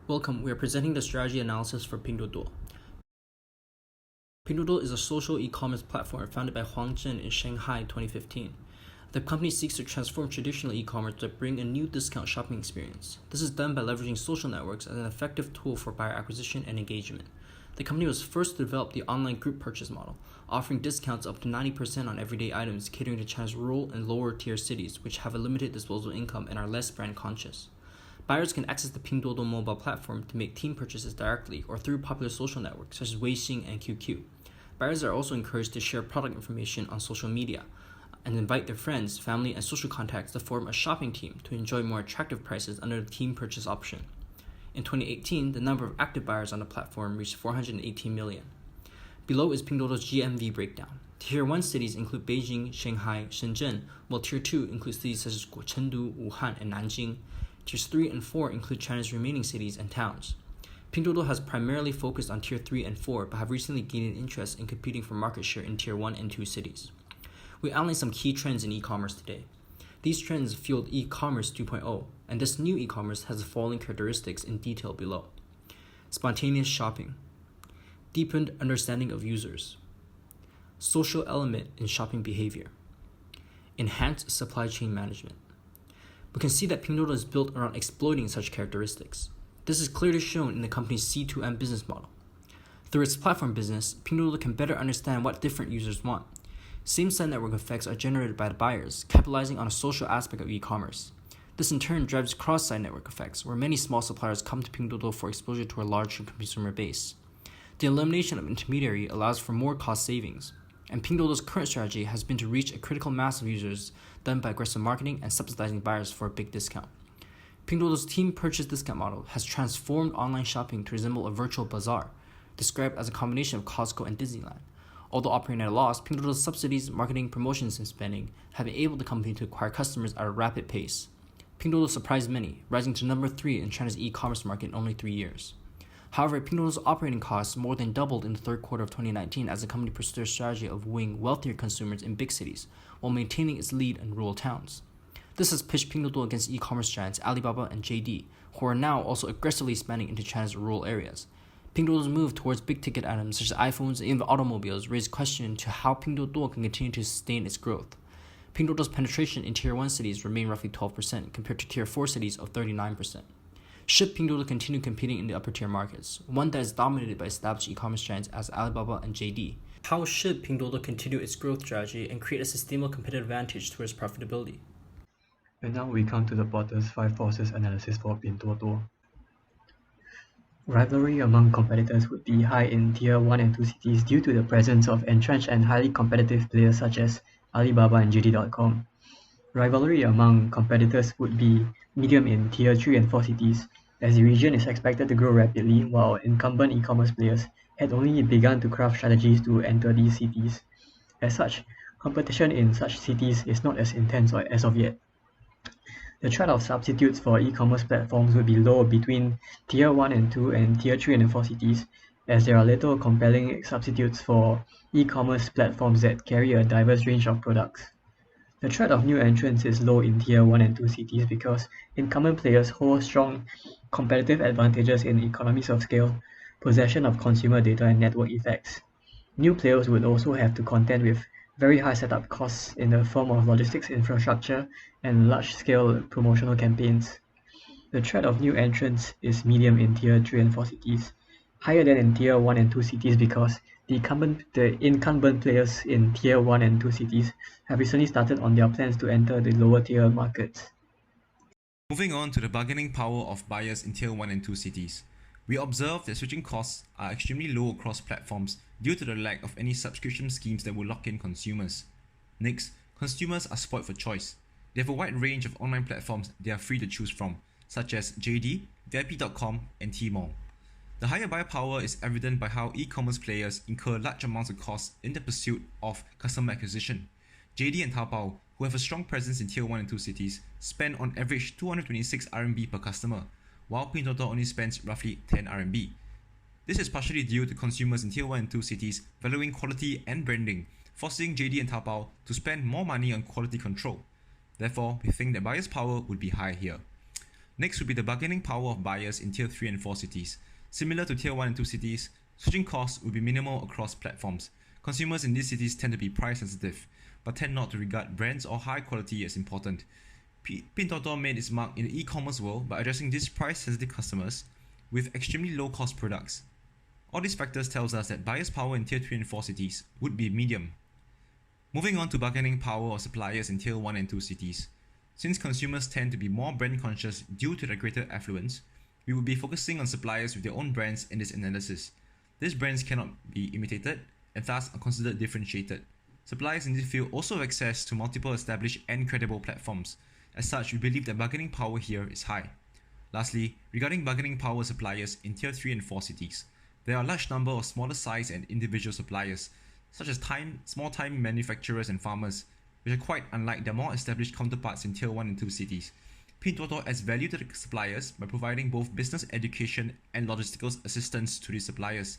Welcome, we are presenting the strategy analysis for Pinduoduo. Pinduoduo is a social e-commerce platform founded by Huang Zhen in Shanghai in 2015. The company seeks to transform traditional e-commerce to bring a new discount shopping experience. This is done by leveraging social networks as an effective tool for buyer acquisition and engagement. The company was first to develop the online group purchase model, offering discounts up to 90% on everyday items catering to China's rural and lower-tier cities, which have a limited disposable income and are less brand-conscious. Buyers can access the Pinduoduo mobile platform to make team purchases directly or through popular social networks such as Weixin and QQ. Buyers are also encouraged to share product information on social media and invite their friends, family, and social contacts to form a shopping team to enjoy more attractive prices under the team purchase option. In 2018, the number of active buyers on the platform reached 418 million. Below is Pinduoduo's GMV breakdown. Tier 1 cities include Beijing, Shanghai, Shenzhen, while Tier 2 includes cities such as Chengdu, Wuhan, and Nanjing. Tiers 3 and 4 include China's remaining cities and towns. Pinduoduo has primarily focused on Tier 3 and 4, but have recently gained an interest in competing for market share in Tier 1 and 2 cities. We analyze some key trends in e-commerce today. These trends fueled e-commerce 2.0, and this new e-commerce has the following characteristics in detail below. Spontaneous shopping, deepened understanding of users, social element in shopping behavior, enhanced supply chain management. We can see that Pinduoduo is built around exploiting such characteristics. This is clearly shown in the company's C2M business model. Through its platform business, Pinduoduo can better understand what different users want. Same-site network effects are generated by the buyers, capitalizing on a social aspect of e-commerce. This in turn drives cross-site network effects, where many small suppliers come to Pinduoduo for exposure to a large consumer base. The elimination of intermediary allows for more cost savings, and Pinduoduo's current strategy has been to reach a critical mass of users done by aggressive marketing and subsidizing buyers for a big discount. Pinduoduo's team purchase discount model has transformed online shopping to resemble a virtual bazaar, described as a combination of Costco and Disneyland. Although operating at a loss, Pinduoduo's subsidies, marketing, promotions, and spending have enabled the company to acquire customers at a rapid pace. Pinduoduo surprised many, rising to number 3 in China's e-commerce market in only 3 years. However, Pinduoduo's operating costs more than doubled in the third quarter of 2019 as the company pursued a strategy of wooing wealthier consumers in big cities while maintaining its lead in rural towns. This has pitched Pinduoduo against e-commerce giants Alibaba and JD, who are now also aggressively expanding into China's rural areas. Pinduoduo's move towards big-ticket items such as iPhones and even automobiles raised questions to how Pinduoduo can continue to sustain its growth. Pinduoduo's penetration in Tier 1 cities remained roughly 12% compared to Tier 4 cities of 39%. Should Pinduoduo continue competing in the upper-tier markets, one that is dominated by established e-commerce giants as Alibaba and JD? How should Pinduoduo continue its growth strategy and create a sustainable competitive advantage towards profitability? And now we come to the Potter's 5 forces analysis for Pinduoduo. Rivalry among competitors would be high in Tier 1 and 2 cities due to the presence of entrenched and highly competitive players such as Alibaba and JD.com. Rivalry among competitors would be medium in Tier 3 and 4 cities, as the region is expected to grow rapidly while incumbent e-commerce players had only begun to craft strategies to enter these cities. As such, competition in such cities is not as intense as of yet. The threat of substitutes for e-commerce platforms would be low between Tier 1 and 2 and Tier 3 and 4 cities, as there are little compelling substitutes for e-commerce platforms that carry a diverse range of products. The threat of new entrants is low in Tier 1 and 2 cities because incumbent players hold strong competitive advantages in economies of scale, possession of consumer data, and network effects. New players would also have to contend with very high setup costs in the form of logistics infrastructure and large-scale promotional campaigns. The threat of new entrants is medium in Tier 3 and 4 cities, higher than in Tier 1 and 2 cities because the incumbent players in Tier 1 and 2 cities have recently started on their plans to enter the lower tier markets. Moving on to the bargaining power of buyers in Tier 1 and 2 cities. We observe that switching costs are extremely low across platforms due to the lack of any subscription schemes that will lock in consumers. Next, consumers are spoiled for choice. They have a wide range of online platforms they are free to choose from, such as JD, VIP.com, and Tmall. The higher buyer power is evident by how e-commerce players incur large amounts of costs in the pursuit of customer acquisition. JD and Taobao, who have a strong presence in Tier 1 and 2 cities, spend on average 226 RMB per customer, while Pinduoduo only spends roughly 10 RMB. This is partially due to consumers in Tier 1 and 2 cities valuing quality and branding, forcing JD and Taobao to spend more money on quality control. Therefore, we think that buyer's power would be high here. Next would be the bargaining power of buyers in Tier 3 and 4 cities. Similar to Tier 1 and 2 cities, switching costs would be minimal across platforms. Consumers in these cities tend to be price sensitive, but tend not to regard brands or high quality as important. Pinduoduo made its mark in the e-commerce world by addressing these price sensitive customers with extremely low cost products. All these factors tells us that buyers' power in Tier 3 and 4 cities would be medium. Moving on to bargaining power of suppliers in Tier 1 and 2 cities. Since consumers tend to be more brand conscious due to their greater affluence, we will be focusing on suppliers with their own brands in this analysis. These brands cannot be imitated and thus are considered differentiated. Suppliers in this field also have access to multiple established and credible platforms. As such, we believe that bargaining power here is high. Lastly, regarding bargaining power suppliers in Tier 3 and 4 cities, there are a large number of smaller size and individual suppliers, such as small-time manufacturers and farmers, which are quite unlike their more established counterparts in Tier 1 and 2 cities. Pinduoduo adds value to the suppliers by providing both business education and logistical assistance to these suppliers,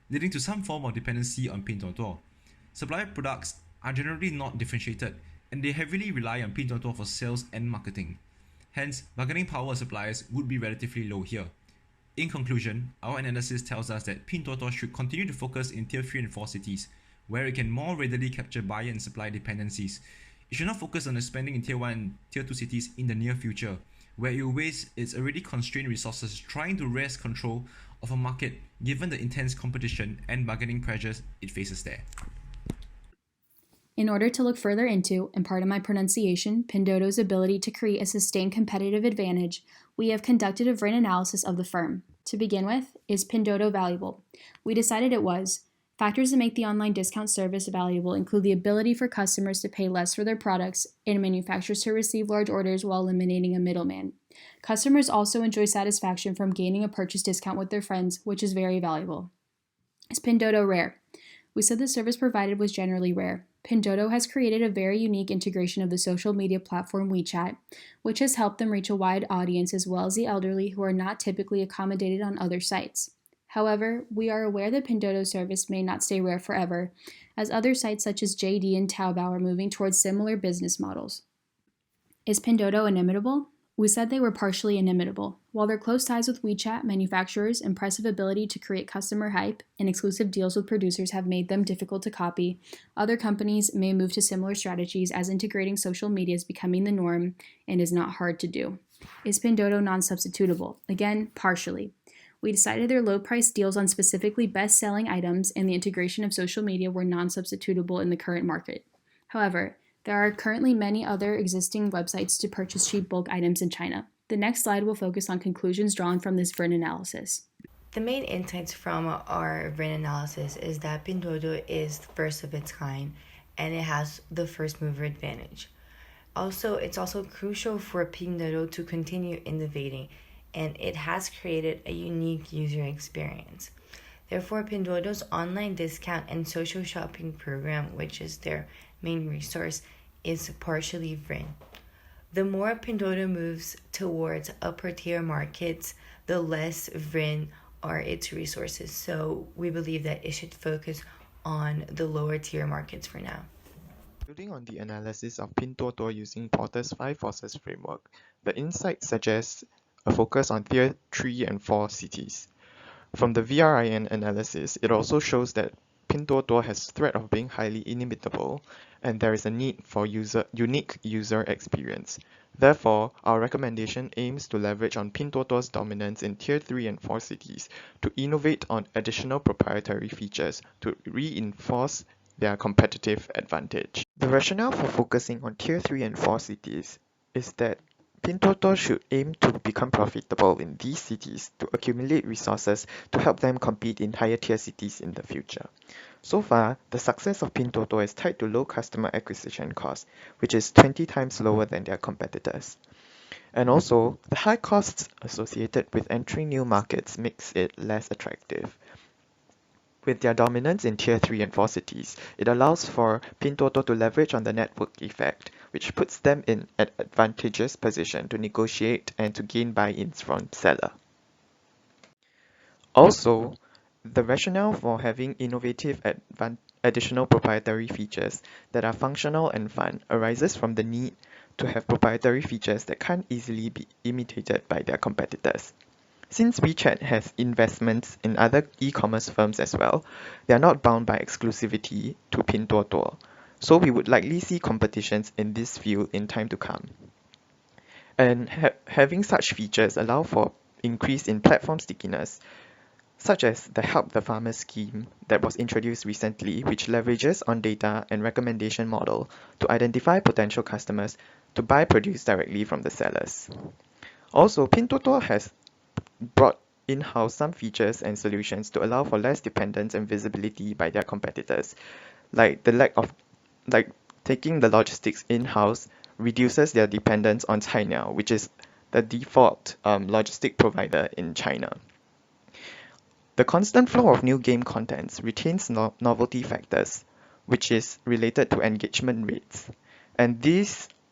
leading to some form of dependency on Pinduoduo. Supplier products are generally not differentiated, and they heavily rely on Pinduoduo for sales and marketing. Hence, bargaining power of suppliers would be relatively low here. In conclusion, our analysis tells us that Pinduoduo should continue to focus in Tier 3 and 4 cities, where it can more readily capture buyer and supply dependencies. It should not focus on expanding in Tier 1 and Tier 2 cities in the near future, where it will waste its already constrained resources trying to wrest control of a market given the intense competition and bargaining pressures it faces there. In order to look further into, and pardon my pronunciation, Pinduoduo's ability to create a sustained competitive advantage, we have conducted a VRIN analysis of the firm. To begin with, is Pinduoduo valuable? We decided it was. Factors that make the online discount service valuable include the ability for customers to pay less for their products and manufacturers to receive large orders while eliminating a middleman. Customers also enjoy satisfaction from gaining a purchase discount with their friends, which is very valuable. Is Pinduoduo rare? We said the service provided was generally rare. Pinduoduo has created a very unique integration of the social media platform WeChat, which has helped them reach a wide audience as well as the elderly who are not typically accommodated on other sites. However, we are aware that Pinduoduo's service may not stay rare forever, as other sites such as JD and Taobao are moving towards similar business models. Is Pinduoduo inimitable? We said they were partially inimitable. While their close ties with WeChat manufacturers, impressive ability to create customer hype, and exclusive deals with producers have made them difficult to copy, other companies may move to similar strategies as integrating social media is becoming the norm and is not hard to do. Is Pinduoduo non-substitutable? Again, partially. We decided their low-priced deals on specifically best-selling items and the integration of social media were non-substitutable in the current market. However, there are currently many other existing websites to purchase cheap bulk items in China. The next slide will focus on conclusions drawn from this VRIN analysis. The main insights from our VRIN analysis is that Pinduoduo is the first of its kind and it has the first mover advantage. It's also crucial for Pinduoduo to continue innovating, and it has created a unique user experience. Therefore, Pinduoduo's online discount and social shopping program, which is their main resource, is partially VRIN. The more Pinduoduo moves towards upper tier markets, the less VRIN are its resources. So we believe that it should focus on the lower tier markets for now. Building on the analysis of Pinduoduo using Porter's 5 forces framework, the insight suggests a focus on Tier 3 and 4 cities. From the VRIN analysis, it also shows that Pinduoduo has threat of being highly inimitable, and there is a need for unique user experience. Therefore, our recommendation aims to leverage on Pinduoduo's dominance in Tier 3 and 4 cities to innovate on additional proprietary features to reinforce their competitive advantage. The rationale for focusing on Tier 3 and 4 cities is that Pinduoduo should aim to become profitable in these cities to accumulate resources to help them compete in higher tier cities in the future. So far, the success of Pinduoduo is tied to low customer acquisition cost, which is 20 times lower than their competitors. And also, the high costs associated with entering new markets makes it less attractive. With their dominance in Tier 3 and 4 cities, it allows for Pinduoduo to leverage on the network effect, which puts them in an advantageous position to negotiate and to gain buy-ins from seller. Also, the rationale for having innovative additional proprietary features that are functional and fun arises from the need to have proprietary features that can't easily be imitated by their competitors. Since WeChat has investments in other e-commerce firms as well, they are not bound by exclusivity to Pinduoduo, so we would likely see competitions in this field in time to come. And having such features allow for increase in platform stickiness, such as the Help the Farmer scheme that was introduced recently, which leverages on data and recommendation model to identify potential customers to buy produce directly from the sellers. Also, Pinduoduo has brought in-house some features and solutions to allow for less dependence and visibility by their competitors, like taking the logistics in-house reduces their dependence on Cainiao, which is the default logistic provider in China. The constant flow of new game contents retains novelty factors, which is related to engagement rates. And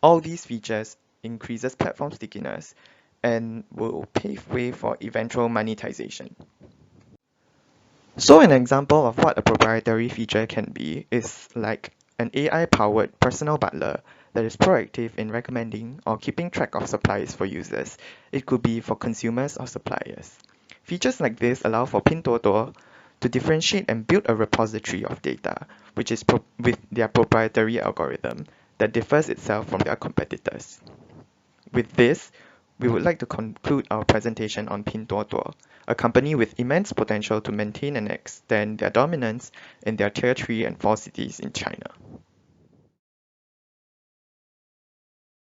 all these features increases platform stickiness and will pave way for eventual monetization. So an example of what a proprietary feature can be is like an AI-powered personal butler that is proactive in recommending or keeping track of supplies for users. It could be for consumers or suppliers. Features like this allow for Pinduoduo to differentiate and build a repository of data, which is with their proprietary algorithm that differs itself from their competitors. With this, we would like to conclude our presentation on Pinduoduo, a company with immense potential to maintain and extend their dominance in their Tier 3 and 4 cities in China.